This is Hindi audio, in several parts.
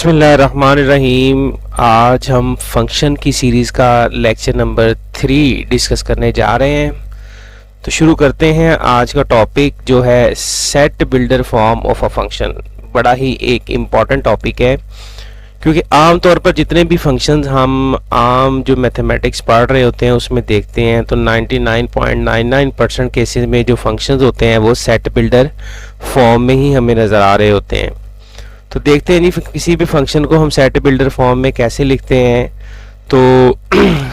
बिस्मिल्लाहिर्रहमानिर्रहीम। आज हम फंक्शन की सीरीज़ का लेक्चर नंबर 3 डिस्कस करने जा रहे हैं। तो शुरू करते हैं। आज का टॉपिक जो है set builder form of a function, बड़ा ही एक इम्पॉर्टेंट टॉपिक है, क्योंकि आम तौर पर जितने भी फंक्शंस हम आम जो मैथमेटिक्स पढ़ रहे होते हैं उसमें देखते हैं तो 99.99% केसेस में जो फंक्शंस होते हैं वो सेट बिल्डर फॉर्म में ही हमें नज़र आ रहे होते हैं। तो देखते हैं नहीं किसी भी फंक्शन को हम सेट बिल्डर फॉर्म में कैसे लिखते हैं। तो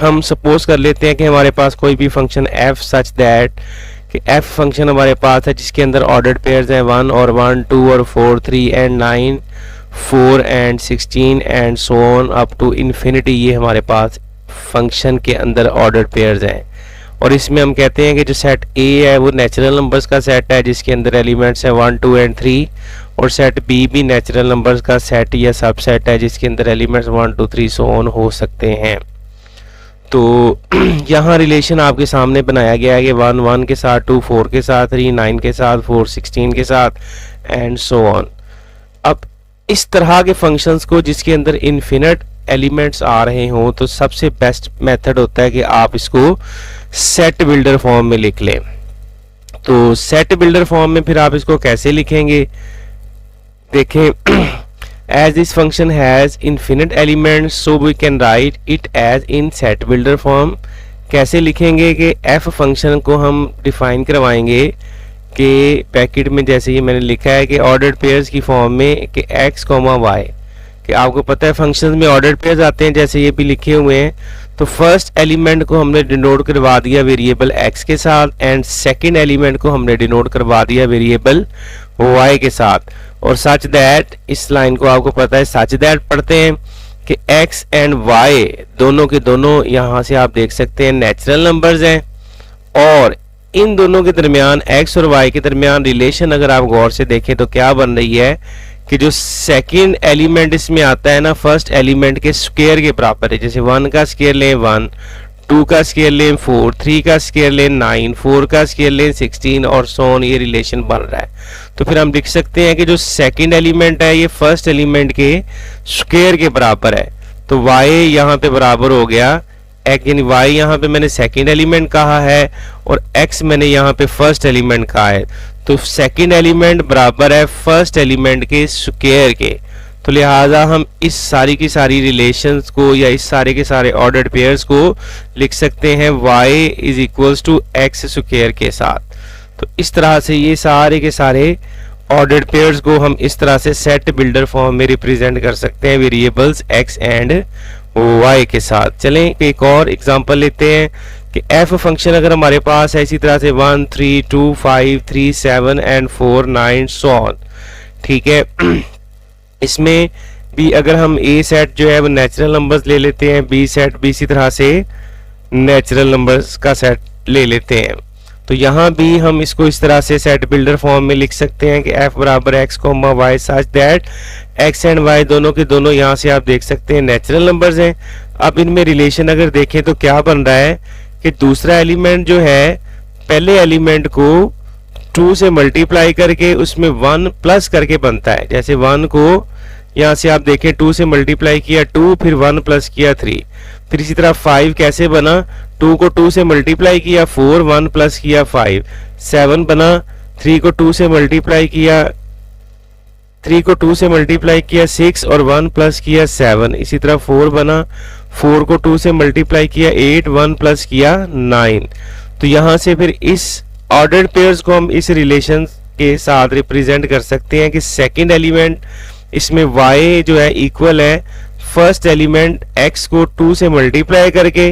हम सपोज कर लेते हैं कि हमारे पास कोई भी फंक्शन f सच दैट कि f फंक्शन हमारे पास है जिसके अंदर ऑर्डर्ड पेयर्स हैं 1 और 1, 2 और 4, 3 and 9, 4 and 16 and so on up to infinity. ये हमारे पास फंक्शन के अंदर ऑर्डर्ड पेयर्स हैं और इसमें हम कहते हैं कि जो सेट A है वो नेचुरल नंबर्स का सेट है जिसके अंदर एलिमेंट्स हैं 1, 2 एंड 3, और सेट B भी नेचुरल नंबर्स का सेट या सबसेट है जिसके अंदर एलिमेंट्स 1, 2, 3 सो ऑन हो सकते हैं। तो यहाँ रिलेशन आपके सामने बनाया गया है कि 1, 1 के साथ, 2, 4 के साथ, 3, 9 के साथ, 4, 16 के साथ एंड सो ऑन। अब इस तरह के फंक्शंस को जिसके अंदर इन्फिनिट एलिमेंट्स आ रहे हों तो सबसे बेस्ट मेथड होता है कि आप इसको सेट बिल्डर फॉर्म में लिख लें। तो सेट बिल्डर फॉर्म में फिर आप इसको कैसे लिखेंगे, देखें। As this function has infinite elements so we can write it as in set builder form. कैसे लिखेंगे कि f फंक्शन को हम डिफाइन करवाएंगे कि पैकेट में जैसे ये मैंने लिखा है कि ऑर्डर्ड पेयर्स की फॉर्म में कि x, y, कि आपको पता है फंक्शंस में ऑर्डर्ड पेयर्स आते हैं जैसे ये भी लिखे हुए हैं। तो फर्स्ट एलिमेंट को हमने डिनोट करवा दिया वेरिएबल x के साथ एंड सेकंड एलिमेंट को हमने डिनोट करवा दिया वेरिएबल y के साथ। और सच दैट, इस लाइन को आपको पता है सच दैट पढ़ते हैं कि x एंड y दोनों के दोनों यहाँ से आप देख सकते हैं नेचुरल नंबर्स हैं और इन दोनों के दरमियान x और y के दरमियान रिलेशन अगर आप गौर से देखें तो क्या बन रही है कि जो सेकंड एलिमेंट इसमें आता है ना फर्स्ट एलिमेंट के स्क्वायर के बराबर है। जैसे 1 का स्क्वायर लें 1, 2 का स्क्वायर लें 4, 3 का स्क्वायर लें 9, 4 का स्क्वायर लें 16 और सो ऑन, ये रिलेशन बन रहा है। तो फिर हम लिख सकते हैं कि जो सेकंड एलिमेंट है ये फर्स्ट एलिमेंट के स्क्वायर के बराबर है। तो y यहाँ पे बराबर हो गया x, यानी y यहाँ पे मैंने सेकंड एलिमेंट कहा है और x मैंने यहाँ पे फर्स्ट एलिमेंट कहा है। तो सेकंड एलिमेंट बराबर है फर्स्ट एलिमेंट के स्क्वायर के। तो लिहाजा हम इस सारी की सारी रिलेशंस को या इस सारे के सारे ऑर्डर्ड पेयर्स को लिख सकते हैं y is equals to x square के साथ। तो इस तरह से ये सारे के सारे ऑर्डर्ड पेयर्स को हम इस तरह से सेट बिल्डर फॉर्म में रिप्रेजेंट कर सकते हैं वेरिएबल्स x एंड y के साथ। चलें एक और एग्जांपल लेते हैं कि f फंक्शन अगर हमारे पास है इसी तरह से 1, 3, 2, 5, 3, 7 एंड 4, 9 सो ऑन, ठीक है। इसमें भी अगर हम a सेट जो है वो नेचुरल नंबर्स ले लेते हैं, b सेट भी इसी तरह से नेचुरल नंबर्स का सेट ले लेते हैं। तो यहाँ भी हम इसको इस तरह से सेट बिल्डर फॉर्म में लिख सकते हैं कि f बराबर x, y such that x and y दोनों के दोनों यहाँ से आप देख सकते हैं नेचुरल नंबर्स हैं। अब इनमें रिलेशन अगर देखें तो क्या बन रहा है कि दूसरा एलिमेंट जो है पहले एलिमेंट को 2 से मल्टीप्लाई करके उसमें 1 प्लस करके बनता है। जैसे 1 को यहाँ से आप देखें 2 से मल्टीप्लाई किया 2, फिर 1 प्लस किया 3, फिर इसी तरह 5 कैसे बना, 2 को 2 से मल्टीप्लाई किया 4, 1 प्लस किया 5, 7 बना, 3 को 2 से मल्टीप्लाई किया 6 और 1 प्लस किया 7, इसी तरह 4 बना, 4 को 2 से मल्टीप्लाई किया 8, 1 प्लस किया 9। तो यहाँ से फिर इस ऑर्डर्ड पेयर्स को हम इस रिलेशन के साथ रिप्रेजेंट कर सकते हैं कि सेकंड एलिमेंट इसमें y जो है इक्वल है फर्स्ट एलिमेंट x को 2 से मल्टीप्लाई करके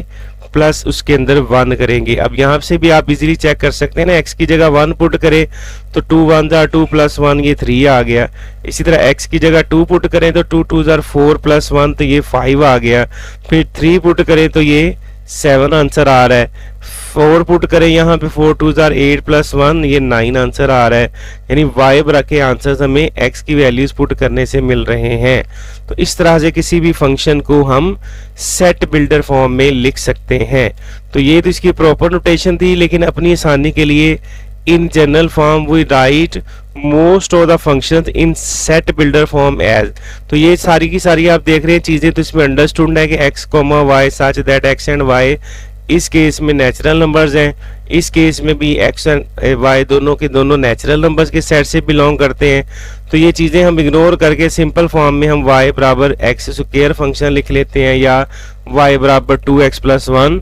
प्लस उसके अंदर 1 करेंगे। अब यहाँ से भी आप इजीली चेक कर सकते हैं ना, x की जगह 1 पुट करें तो 2 1 जार 2 प्लस 1 ये 3 आ गया। इसी तरह x की जगह 2 पुट करें तो 2 2 जार 4 प्लस 1 तो ये 5 आ गया। फिर 3 पुट करें तो ये 7 आंसर आ रहा है। 4 पुट करें यहाँ पे 4 2 जार 8 प्लस 1 ये 9 आंसर आ रहा है। यानी y बरा के आंसर्स हमें x की वैल्यूज पुट करने से मिल रहे हैं। तो इस तरह से किसी भी फंक्शन को हम सेट बिल्डर फॉर्म में लिख सकते हैं। तो ये तो इसकी प्रॉपर नोटेशन थी, लेकिन अपनी आसानी के लिए in general form we write most of the functions in set builder form as। तो ये सारी की सारी आप देख रहे हैं चीजें, तो इसमें अंडरस्टूड है कि x, y such that x and y इस केस में नेचुरल नंबर्स हैं, इस केस में भी x एंड y दोनों के दोनों नेचुरल नंबर्स के सेट से बिलोंग करते हैं। तो ये चीज़ें हम इग्नोर करके सिंपल फॉर्म में हम y बराबर x स्क्वायर फंक्शन लिख लेते हैं या y बराबर 2x + 1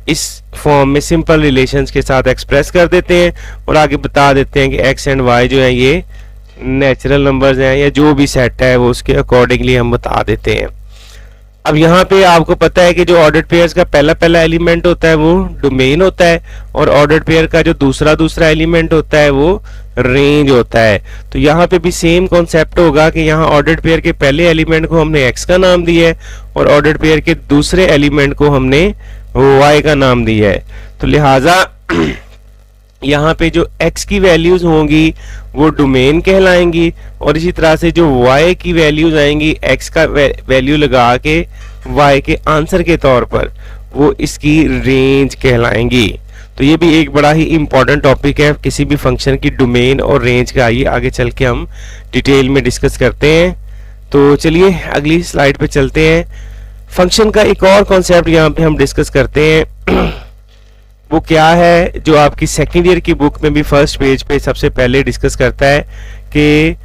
इस फॉर्म में सिंपल रिलेशंस के साथ एक्सप्रेस कर देते हैं और आगे बता देते हैं कि x एंड y जो है ये नेचुरल नंबर्स हैं या जो भी सेट है वो उसके अकॉर्डिंगली हम बता देते हैं। अब यहाँ पे आपको पता है कि जो ऑर्डर्ड पेयर्स का पहला एलिमेंट होता है वो डोमेन होता है और ऑर्डर्ड पेयर का जो दूसरा एलिमेंट होता है वो रेंज होता है। तो यहाँ पे भी सेम कॉन्सेप्ट होगा कि यहाँ ऑर्डर्ड पेयर के पहले एलिमेंट को हमने x का नाम दिया है और ऑर्डर्ड पेयर के दूसरे एलिमेंट को हमने y का नाम दिया है। तो लिहाजा यहाँ पे जो x की वैल्यूज होंगी वो डोमेन कहलाएंगी और इसी तरह से जो y की वैल्यूज आएंगी x का वैल्यू लगा के y के आंसर के तौर पर वो इसकी रेंज कहलाएंगी। तो ये भी एक बड़ा ही इंपॉर्टेंट टॉपिक है किसी भी फंक्शन की डोमेन और रेंज का। ये आगे चल के हम डिटेल में डिस्कस करते हैं। तो चलिए अगली स्लाइड पे चलते हैं। फंक्शन का एक और कॉन्सेप्ट यहाँ पे हम डिस्कस करते हैं वो क्या है जो आपकी सेकेंड ईयर की बुक में भी फर्स्ट पेज पे सबसे पहले डिस्कस करता है कि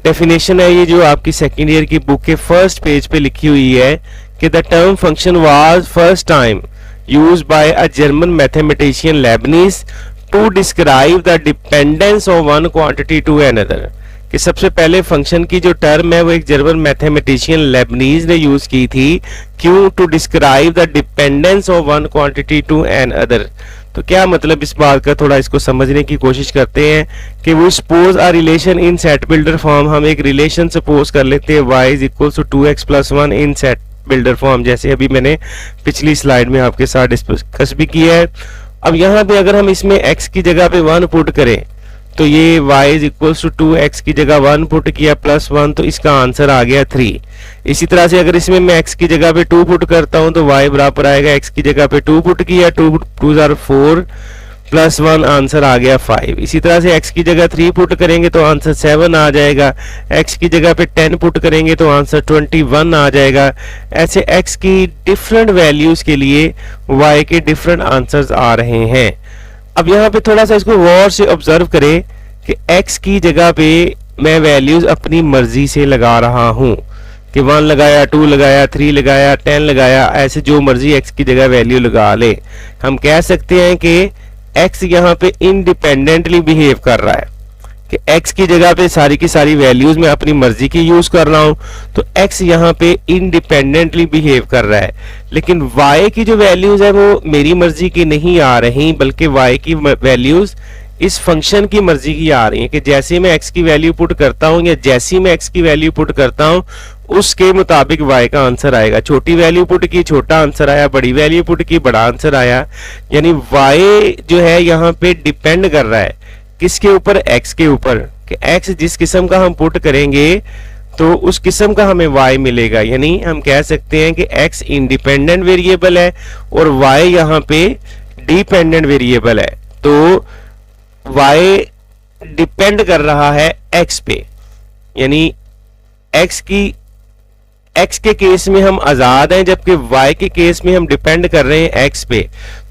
डेफिनेशन है ये जो आपकी सेकेंड ईयर की बुक के फर्स्ट पेज पे लिखी हुई है कि the term function was first time used by a German mathematician Leibniz to describe the dependence of one quantity to another. कि सबसे पहले फंक्शन की जो टर्म है वो एक जर्मन मैथमेटिशियन लेबनीज ने यूज की थी, क्यों? To describe the dependence of one quantity to another. तो क्या मतलब इस बात का, थोड़ा इसको समझने की कोशिश करते हैं कि वो suppose a relation in set builder form. हम एक रिलेशन सपोज कर लेते हैं y = 2x + 1 इन सेट बिल्डर फॉर्म, जैसे अभी मैंने पिछली स्लाइड में आपके साथ डिस्कस भी किया है। अब यहाँ पे अगर हम इसमें x की जगह पे 1 पुट करें तो ये y = 2x की जगह 1 पुट किया +1 तो इसका आंसर आ गया 3। इसी तरह से अगर इसमें मैं x की जगह पे 2 पुट करता हूं तो y बराबर आएगा x की जगह पे 2 पुट किया 2 2 4 +1 आंसर आ गया 5। इसी तरह से x की जगह 3 पुट करेंगे तो आंसर 7 आ जाएगा। x की जगह पे 10 पुट करेंगे तो आंसर 21 आ जाएगा। ऐसे x की डिफरेंट वैल्यूज के लिए y के डिफरेंट आंसर्स आ रहे हैं। अब यहाँ पे थोड़ा सा इसको गौर से ऑब्जर्व करें कि x की जगह पे मैं वैल्यूज अपनी मर्जी से लगा रहा हूँ कि 1 लगाया, 2 लगाया, 3 लगाया, 10 लगाया, ऐसे जो मर्जी x की जगह वैल्यू लगा ले। हम कह सकते हैं कि x यहाँ पे इंडिपेंडेंटली बिहेव कर रहा है कि x की जगह पे सारी की सारी वैल्यूज मैं अपनी मर्जी की यूज कर रहा हूं, तो x यहाँ पे इंडिपेंडेंटली बिहेव कर रहा है। लेकिन y की जो वैल्यूज है वो मेरी मर्जी की नहीं आ रही, बल्कि y की वैल्यूज इस फंक्शन की मर्जी की आ रही है कि जैसे मैं x की वैल्यू पुट करता हूं या जैसी मैं x की वैल्यू पुट करता हूं उसके मुताबिक y का आंसर आएगा। छोटी वैल्यू पुट की छोटा आंसर आया, बड़ी वैल्यू पुट की बड़ा आंसर आया। यानी y जो है यहाँ पे डिपेंड कर रहा है किसके ऊपर? x के ऊपर, कि x जिस किस्म का हम पुट करेंगे तो उस किस्म का हमें y मिलेगा। यानी हम कह सकते हैं कि x इंडिपेंडेंट वेरिएबल है और y यहाँ पे डिपेंडेंट वेरिएबल है। तो y डिपेंड कर रहा है x पे, यानी x के केस में हम आजाद हैं जबकि y के केस में हम डिपेंड कर रहे हैं x पे।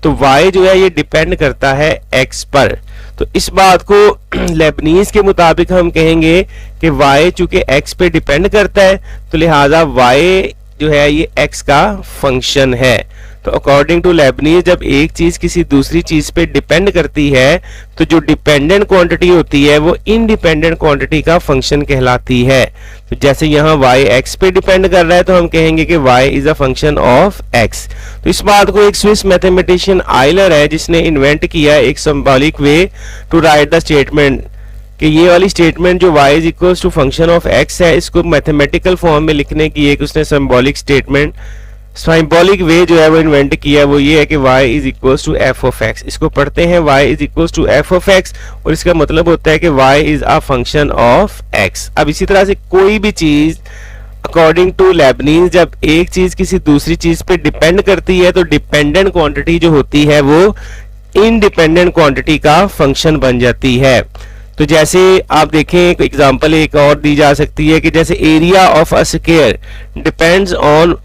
तो y जो है ये डिपेंड करता है x पर। तो इस बात को लेबनीज के मुताबिक हम कहेंगे कि y चूंकि x पे डिपेंड करता है तो लिहाजा y जो है ये x का फंक्शन है। तो अकॉर्डिंग टू लेबनीज जब एक चीज किसी दूसरी चीज पे डिपेंड करती है तो जो डिपेंडेंट क्वांटिटी होती है वो इंडिपेंडेंट क्वांटिटी का फंक्शन कहलाती है। तो जैसे यहाँ y x पे डिपेंड कर रहा है तो हम कहेंगे कि y is a function of x। तो इस बात को एक स्विस मैथमेटिशियन आइलर है जिसने इन्वेंट किया एक symbolic way to write the statement कि ये वाली स्टेटमेंट जो y is equal to function of x है इसको मैथमेटिकल फॉर्म में लिखने की एक उसने सिंबॉलिक स्टेटमेंट सिंबॉलिक वे जो है वो इन्वेंट किया। वो ये है कि y is equal to f of x। इसको पढ़ते हैं y is equal to f of x और इसका मतलब होता है कि y is a function of x। अब इसी तरह से कोई भी चीज अकॉर्डिंग टू लेबनीज जब एक चीज किसी दूसरी चीज पे डिपेंड करती है तो डिपेंडेंट क्वांटिटी जो होती है वो इंडिपेंडेंट क्वांटिटी का फंक्शन बन जाती है। तो जैसे आप देखें एक एग्जांपल एक और दी जा सकती है कि जैसे area of a square depends on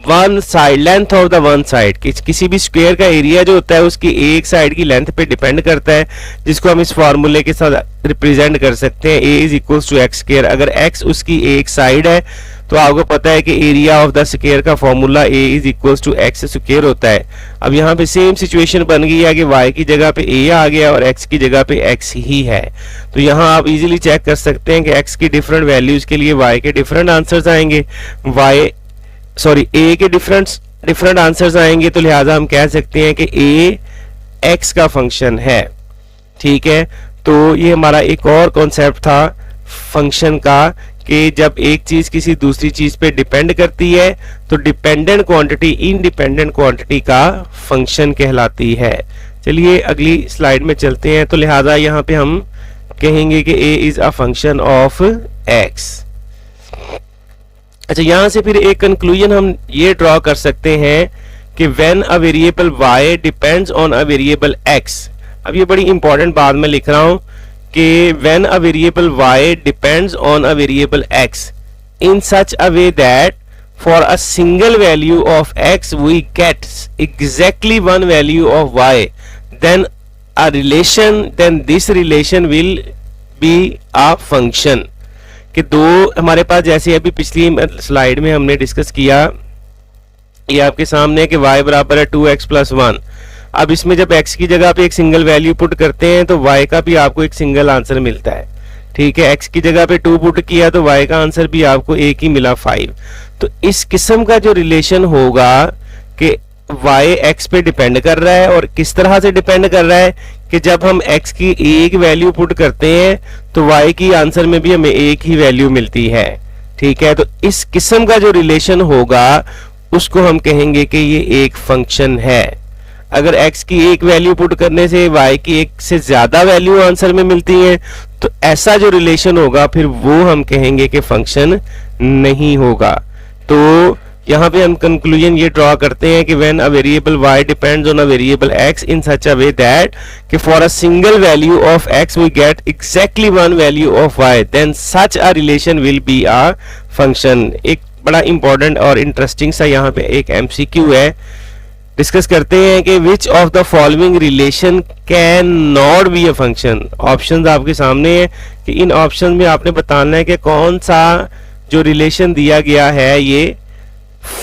one side, length of the one side, किसी भी स्क्वायर का एरिया जो होता है उसकी एक साइड की लेंथ पे डिपेंड करता है, जिसको हम इस फॉर्मूले के साथ रिप्रेजेंट कर सकते हैं, a is equals to x square. अगर x उसकी एक साइड है तो आपको पता है कि एरिया ऑफ द स्क्वायर का formula a is equals to x square होता है। अब यहाँ पे सेम सिचुएशन बन गई है कि y की जगह पे a आ गया और x की जगह पे x ही है। तो यहाँ आप इजीली चेक कर सकते हैं कि x की डिफरेंट वैल्यूज के लिए y के डिफरेंट आंसर्स आएंगे, a के डिफरेंट आंसर्स आएंगे। तो लिहाजा हम कह सकते हैं कि a x का फंक्शन है। ठीक है, तो ये हमारा एक और कॉन्सेप्ट था फंक्शन का कि जब एक चीज किसी दूसरी चीज पे डिपेंड करती है तो डिपेंडेंट क्वांटिटी इंडिपेंडेंट क्वांटिटी का फंक्शन कहलाती है। चलिए अगली स्लाइड में चलते हैं। तो लिहाजा यहाँ पे हम कहेंगे कि a is a function of x। अच्छा, यहां से फिर एक कंक्लूजन हम ये ड्रॉ कर सकते हैं कि when a variable y depends on a variable x। अब ये बड़ी इंपॉर्टेंट बात मैं लिख रहा हूं कि when a variable y depends on a variable x in such a way that for a single value of x we get exactly one value of y, then this relation will be a function। कि दो हमारे पास, जैसे अभी पिछली स्लाइड में हमने डिस्कस किया, ये आपके सामने है कि y बराबर है 2x प्लस 1। अब इसमें जब x की जगह पे एक सिंगल वैल्यू पुट करते हैं तो y का भी आपको एक सिंगल आंसर मिलता है। ठीक है, x की जगह पे 2 पुट किया तो y का आंसर भी आपको एक ही मिला 5। तो इस किस्म का जो रिलेशन होगा कि y x पे डिपेंड कर रहा है, और किस तरह से डिपेंड कर रहा है कि जब हम x की एक वैल्यू पुट करते हैं तो y की आंसर में भी हमें एक ही वैल्यू मिलती है। ठीक है, तो इस किस्म का जो रिलेशन होगा उसको हम कहेंगे कि ये एक फंक्शन है। अगर x की एक वैल्यू पुट करने से y की एक से ज्यादा वैल्यू आंसर में मिलती है तो ऐसा जो रिलेशन होगा फिर वो हम कहेंगे कि फंक्शन नहीं होगा। तो यहाँ पे हम कंक्लूजन ये ड्रॉ करते हैं कि when a variable y depends on a variable x in such a way that कि for a single value of x we get exactly one value of y, then such a relation will be a function. एक बड़ा इंपॉर्टेंट और इंटरेस्टिंग सा यहाँ पे एक MCQ है, डिस्कस करते हैं कि which of the following relation can not be a function. Options आपके सामने है कि इन ऑप्शन में आपने बताना है कि कौन सा जो रिलेशन दिया गया है ये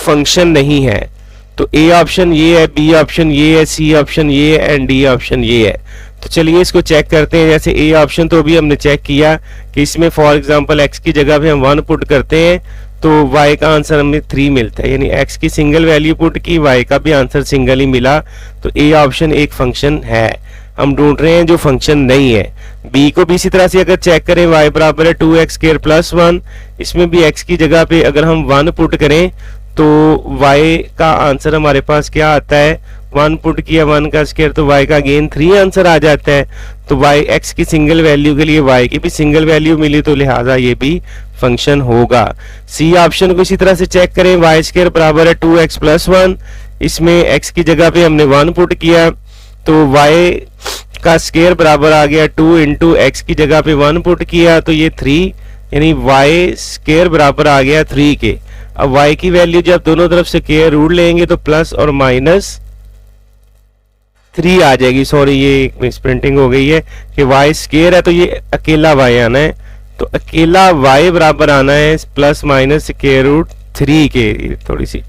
फंक्शन नहीं है। तो ए ऑप्शन ये है, बी ऑप्शन ये है, सी ऑप्शन ये है एंड डी ऑप्शन ये है। तो चलिए इसको चेक करते हैं। जैसे ए ऑप्शन तो अभी हमने चेक किया कि इसमें फॉर एग्जांपल एक्स की जगह पे हम 1 पुट करते हैं तो y का आंसर हमें 3 मिलता है, यानी x की सिंगल वैल्यू पुट की, y का भी आंसर सिंगल ही मिला। तो ए ऑप्शन एक फंक्शन है। हम ढूंढ रहे हैं जो फंक्शन नहीं है। b को भी इसी तरह से अगर चेक करें, y बराबर है 2x स्क्वायर प्लस 1, इसमें भी x की जगह पे अगर हम 1 पुट करें तो y का आंसर हमारे पास क्या आता है, 1 पुट किया 1 का स्क्वायर तो y का अगेन 3 आंसर आ जाता है। तो y x की सिंगल वैल्यू के लिए y की भी सिंगल वैल्यू मिली तो लिहाजा ये भी फंक्शन होगा। सी ऑप्शन को इसी तरह से चेक करें, y स्क्वायर बराबर है 2x प्लस 1, इसमें x की जगह पे हमने 1 पुट किया तो y का स्क्वायर बराबर आ गया 2 इंटू x की जगह पे 1 पुट किया तो ये 3, यानी y स्क्वायर बराबर आ गया 3 के। अब y की वैल्यू जब दोनों तरफ से स्क्वायर रूट लेंगे तो प्लस और माइनस 3 आ जाएगी। सॉरी ये मिसप्रिंटिंग हो गई है कि y स्क्वायर है तो ये अकेला y आना है, तो अकेला y बराबर आना है प्लस माइनस स्क्वायर रूट 3 के। थोड़ी सी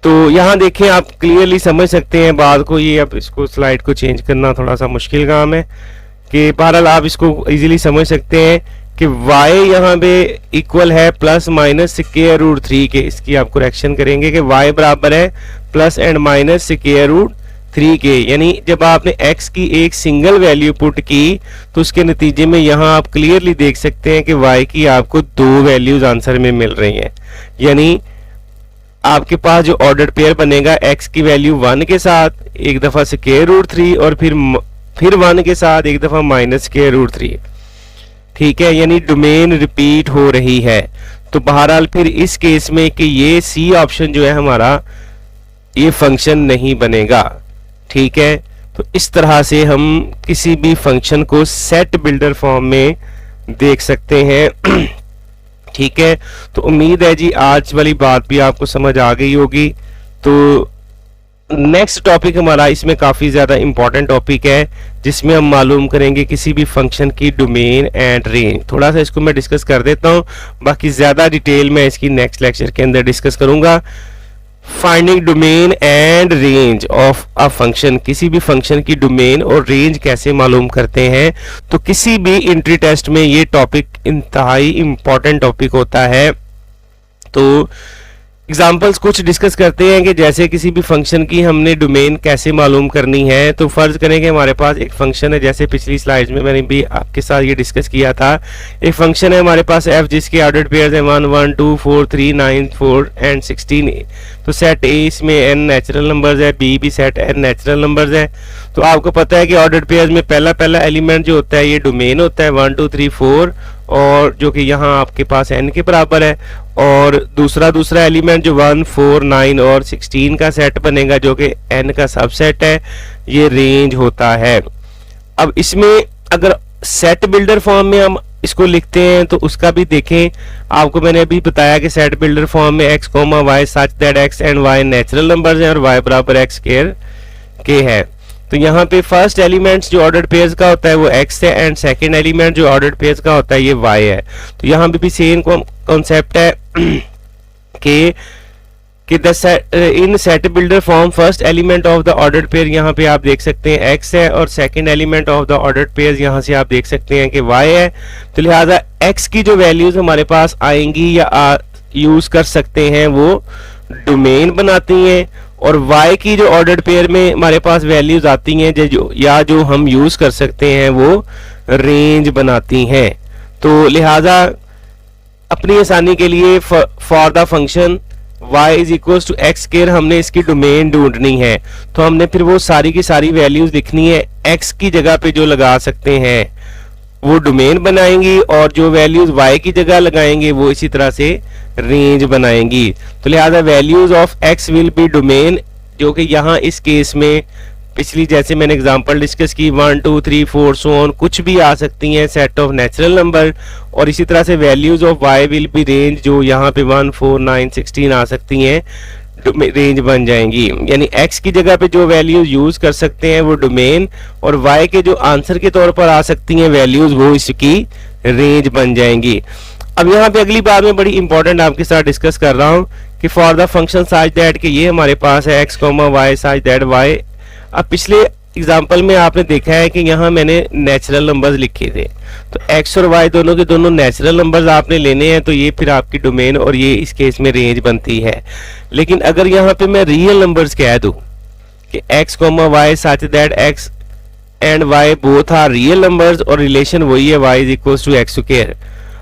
तो यहाँ देखें आप क्लियरली समझ सकते हैं बात को। ये अब इसको स्लाइड को चेंज करना थोड़ा सा मुश्किल काम है कि बहरहाल आप इसको इजीली समझ सकते हैं कि y यहाँ पे इक्वल है प्लस माइनस स्क्वायर रूट 3 के। इसकी आप करेक्शन करेंगे कि y बराबर है plus and minus square root 3 के, यानी जब आपने x की एक सिंगल वैल्यू पुट की तो उसके नतीजे में यहाँ आप क्लियरली देख सकते हैं कि y की आपको 2 वैल्यूज आंसर में मिल रही हैं। यानी आपके पास जो ऑर्डर पेयर बनेगा x की वैल्यू 1 के साथ एक दफा स्क्वायर रूट 3 और फिर 1 के साथ एक दफा माइनस स्क्वायर रूट 3। ठीक है, यानी डोमेन रिपीट हो रही है। तो बहरहाल फिर इस केस में कि ये सी ऑप्शन जो है हमारा ये फंक्शन नहीं बनेगा। ठीक है, तो इस तरह से हम किसी भी फंक्शन को सेट बिल्डर फॉर्म में देख सकते हैं। ठीक है, तो उम्मीद है जी आज वाली बात भी आपको समझ आ गई होगी। तो नेक्स्ट टॉपिक हमारा इसमें काफ़ी ज़्यादा इंपॉर्टेंट टॉपिक है, जिसमें हम मालूम करेंगे किसी भी फंक्शन की डोमेन एंड रेंज। थोड़ा सा इसको मैं डिस्कस कर देता हूँ, बाकी ज़्यादा डिटेल में इसकी नेक्स्ट लेक्चर के अंदर डिस्कस करूँगा। Finding domain and range of a function, किसी भी फंक्शन की डोमेन और रेंज कैसे मालूम करते हैं। तो किसी भी एंट्री टेस्ट में ये टॉपिक इंतहाई इंपॉर्टेंट टॉपिक होता है। तो एग्जाम्पल्स कुछ डिस्कस करते हैं कि जैसे किसी भी फंक्शन की हमने डोमेन कैसे मालूम करनी है। तो फर्ज करें कि हमारे पास एक फंक्शन है, जैसे पिछली स्लाइड्स में मैंने भी आपके साथ ये डिस्कस किया था। एक फंक्शन है हमारे पास f, जिसके ऑर्डर्ड पेयर्स हैं 1 1 2 4 3 9 4 एंड 16। तो सेट A इसमें n नेचुरल नंबर्स है, B भी सेट n नेचुरल नंबर्स है। तो आपको पता है कि ऑर्डर्ड पेयर्स में पहला एलिमेंट जो होता है ये डोमेन होता है 1 2 3 4, और जो कि यहाँ आपके पास n के बराबर है। और दूसरा एलिमेंट जो 1 4 9 और 16 का सेट बनेगा, जो कि n का सबसेट है, ये रेंज होता है। अब इसमें अगर सेट बिल्डर फॉर्म में हम इसको लिखते हैं तो उसका भी देखें। आपको मैंने अभी बताया कि सेट बिल्डर फॉर्म में x, y such that x and y natural numbers हैं और y बराबर x स्क्वायर के है। तो यहाँ पे फर्स्ट एलिमेंट्स जो ऑर्डर्ड पेयर्स का होता है वो x है, एंड सेकंड एलिमेंट जो ऑर्डर्ड पेयर्स का होता है ये y है। तो यहाँ पे भी सेम कॉन्सेप्ट है कि इन set builder form first element of the ordered pair यहाँ पे आप देख सकते हैं x है, और second element of the ordered pair यहाँ से आप देख सकते हैं कि y है। तो लिहाजा x की जो वैल्यूज हमारे पास आएंगी या यूज कर सकते हैं वो डोमेन बनाती हैं, और y की जो ऑर्डर्ड पेयर में हमारे पास वैल्यूज आती हैं जो हम यूज कर सकते हैं वो रेंज बनाती हैं। तो लिहाजा अपनी आसानी के लिए for the function y is equal to x square हमने इसकी डोमेन ढूंढनी है। तो हमने फिर वो सारी की सारी वैल्यूज लिखनी है, x की जगह पे जो लगा सकते हैं वो डोमेन बनाएंगी, और जो वैल्यूज y की जगह लगाएंगे वो इसी तरह से रेंज बनाएंगी। तो लिहाजा values of x will be domain, जो कि यहाँ इस केस में पिछली जैसे मैंने एग्जांपल डिस्कस की 1 2 3 4 सो ऑन कुछ भी आ सकती हैं, सेट ऑफ नेचुरल नंबर। और इसी तरह से values of y will be range, जो यहाँ पे 1 4 9 16 आ सकती हैं, रेंज बन जाएंगी। यानी x की जगह पे जो वैल्यूज यूज कर सकते हैं वो डोमेन, और y के जो आंसर के तौर पर आ सकती हैं वैल्यूज वो इसकी रेंज बन जाएंगी। अब यहाँ पे अगली बात में बड़ी इंपॉर्टेंट आपके साथ डिस्कस कर रहा हूँ कि for the function such that कि ये हमारे पास है x, y such that y। अब पिछले एग्जाम्पल में आपने देखा है कि यहाँ मैंने नेचुरल नंबर्स लिखे थे, तो x और y दोनों के दोनों नेचुरल नंबर्स आपने लेने हैं, तो ये फिर आपकी डोमेन और ये इस केस में रेंज बनती है। लेकिन अगर यहाँ पे मैं रियल नंबर्स कह दूं कि x, y such that x and y both are real numbers, और रिलेशन वही है y is equal to x square.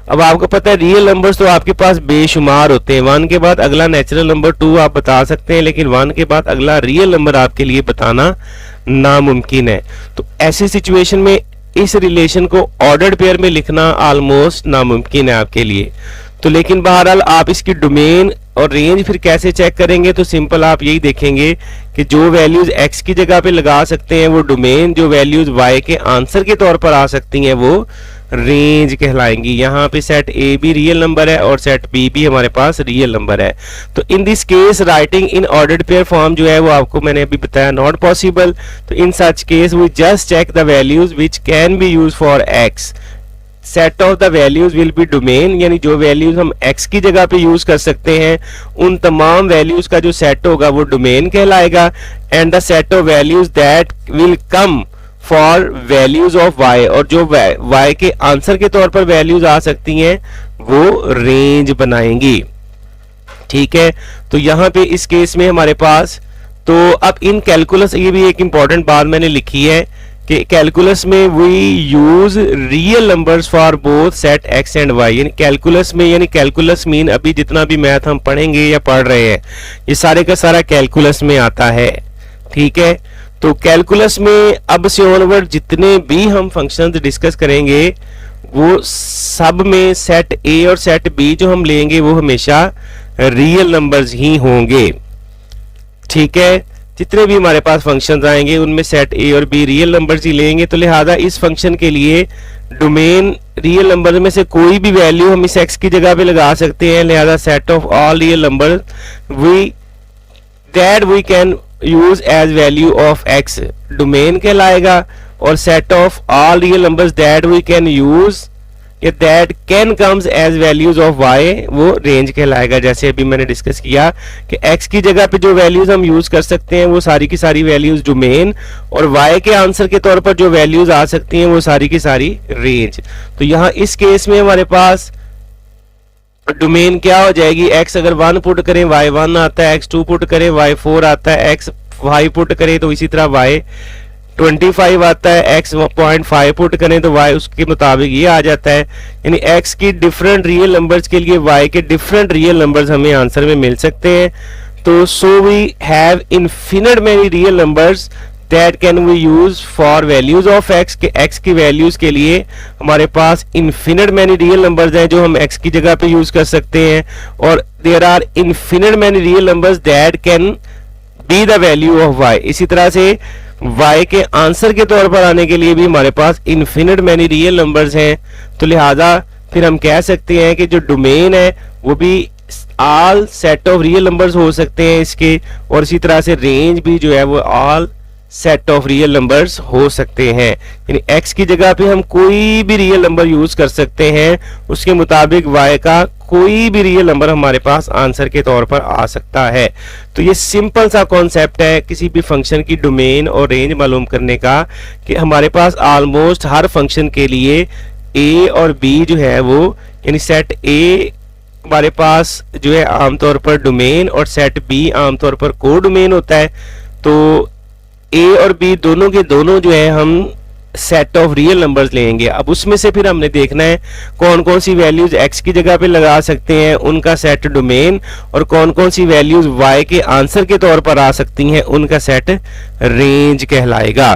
अब आपको पता है रियल नंबर्स तो आपके पास बेशुमार होते हैं, 1 के बाद अगला नेचुरल नंबर 2 आप बता सकते हैं, लेकिन 1 के बाद अगला रियल नंबर आपके लिए बताना नामुमकिन है। तो ऐसी सिचुएशन में इस रिलेशन को ऑर्डर्ड पेयर में लिखना ऑलमोस्ट नामुमकिन है आपके लिए। तो लेकिन बहरहाल आप इसकी डोमेन और रेंज फिर कैसे चेक करेंगे, तो सिंपल आप यही देखेंगे कि जो वैल्यूज x की जगह पे लगा सकते हैं वो डोमेन, जो वैल्यूज y के आंसर के तौर पर आ सकती हैं वो रेंज कहलाएंगी। यहाँ पे सेट A भी रियल नंबर है और सेट B भी हमारे पास रियल नंबर है। तो in this case writing in ordered pair form जो है वो आपको मैंने अभी बताया नॉट पॉसिबल। तो in such case we just check the values which can be use for x। Set of the values will be domain, यानी जो वैल्यूज हम x की जगह पे यूज कर सकते हैं उन तमाम वैल्यूज का जो सेट होगा वो डोमेन कहलाएगा। And the set of values that will come for values of y, और जो y के आंसर के तौर पर वैल्यूज आ सकती हैं वो रेंज बनाएंगी। ठीक है, तो यहाँ पे इस केस में हमारे पास, तो अब इन कैलकुलस, ये भी एक इंपॉर्टेंट बात मैंने लिखी है कि कैलकुलस में we use real numbers for both set x and y। यानी कैलकुलस में, यानी कैलकुलस मीन अभी जितना भी मैथ हम पढ़ेंगे या पढ़ रहे हैं ये सारे का सारा कैलकुलस में आता है। ठीक है, तो कैलकुलस में अब से ऑनवर्ड जितने भी हम फंक्शंस डिस्कस करेंगे वो सब में सेट A और सेट B जो हम लेंगे वो हमेशा रियल नंबर्स ही होंगे। ठीक है, जितने भी हमारे पास फंक्शंस आएंगे उनमें सेट ए और बी रियल नंबर्स ही लेंगे, तो लिहाजा इस फंक्शन के लिए डोमेन रियल नंबर में से कोई भी वैल्यू हम इस x की जगह पे लगा सकते हैं, लिहाजा set of all real number we can use as value of x domain कहलाएगा, और set of all real numbers that we can use that can comes as values of y वो रेंज कहलाएगा। जैसे अभी मैंने डिस्कस किया कि x की जगह पे जो वैल्यूज हम यूज कर सकते हैं वो सारी की सारी वैल्यूज डोमेन, और y के आंसर के तौर पर जो वैल्यूज आ सकती हैं वो सारी की सारी रेंज। तो यहाँ इस केस में हमारे पास डोमेन क्या हो जाएगी, x अगर 1 पुट करें y 1 आता है, x 2 पुट करें y 4 आता है, x 5 पुट करें तो इसी तरह y 25 आता है, x 0.5 पुट करें तो y उसके मुताबिक ये आ जाता है। यानी x की डिफरेंट रियल नंबर्स के लिए y के डिफरेंट रियल नंबर्स हमें आंसर में मिल सकते हैं। तो so we have infinite many real numbers that can we use for values of x के x की वैल्यूज के लिए हमारे पास इनफिनिट मेनी रियल नंबर्स हैं जो हम x की जगह पे यूज कर सकते हैं, और there are infinite many real numbers that can be the value of y। इसी तरह से y के आंसर के तौर पर आने के लिए भी हमारे पास इनफिनिट मेनी रियल नंबर्स हैं। तो लिहाजा फिर हम कह सकते हैं कि जो डोमेन है वो भी all set of real numbers हो सकते हैं इसके, और इसी तरह से रेंज भी जो है वो all set of real numbers हो सकते हैं। यानी x की जगह पे हम कोई भी रियल नंबर यूज कर सकते हैं, उसके मुताबिक y का कोई भी रियल नंबर हमारे पास आंसर के तौर पर आ सकता है। तो ये सिंपल सा कॉन्सेप्ट है किसी भी फंक्शन की डोमेन और रेंज मालूम करने का, कि हमारे पास ऑलमोस्ट हर फंक्शन के लिए a और b जो है वो, यानी सेट a हमारे पास जो है आमतौर पर डोमेन और सेट b आमतौर पर को डोमेन होता है। तो a और b दोनों के दोनों जो है हम सेट ऑफ रियल नंबर्स लेंगे। अब उसमें से फिर हमने देखना है कौन कौन सी वैल्यूज x की जगह पे लगा सकते हैं उनका सेट डोमेन, और कौन कौन सी वैल्यूज y के आंसर के तौर पर आ सकती हैं उनका सेट रेंज कहलाएगा।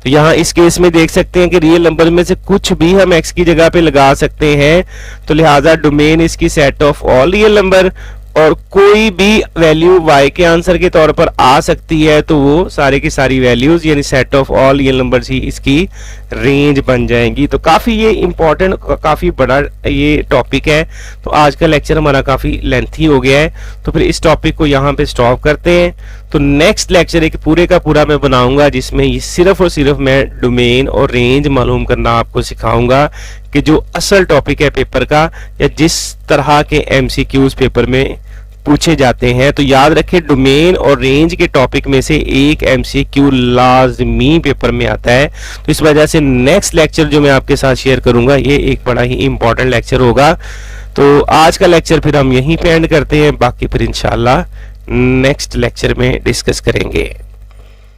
तो यहाँ इस केस में देख सकते हैं कि रियल नंबर में से कुछ भी हम x की जगह पे लगा सकते हैं, तो लिहाजा डोमेन इसकी set of all real number, और कोई भी वैल्यू y के आंसर के तौर पर आ सकती है तो वो सारे की सारी वैल्यूज यानी set of all real numbers ही इसकी रेंज बन जाएंगी। तो काफी ये इंपॉर्टेंट, काफी बड़ा ये टॉपिक है। तो आज का लेक्चर हमारा काफी लेंथी हो गया है, तो फिर इस टॉपिक को यहाँ पे स्टॉप करते हैं। तो नेक्स्ट लेक्चर एक पूरे का पूरा मैं बनाऊंगा जिसमें ये सिर्फ और सिर्फ मैं डोमेन और रेंज मालूम करना आपको सिखाऊंगा, कि जो असल टॉपिक है पेपर का या जिस तरह के MCQs पेपर में पूछे जाते हैं। तो याद रखें डोमेन और रेंज के टॉपिक में से एक MCQ लाजमी पेपर में आता है। तो इस वजह से नेक्स्ट लेक्चर जो मैं आपके साथ शेयर करूंगा ये एक बड़ा ही इंपॉर्टेंट लेक्चर होगा। तो आज का लेक्चर फिर हम यहीं पे एंड करते हैं, बाकी फिर इंशाल्लाह नेक्स्ट लेक्चर में डिस्कस करेंगे।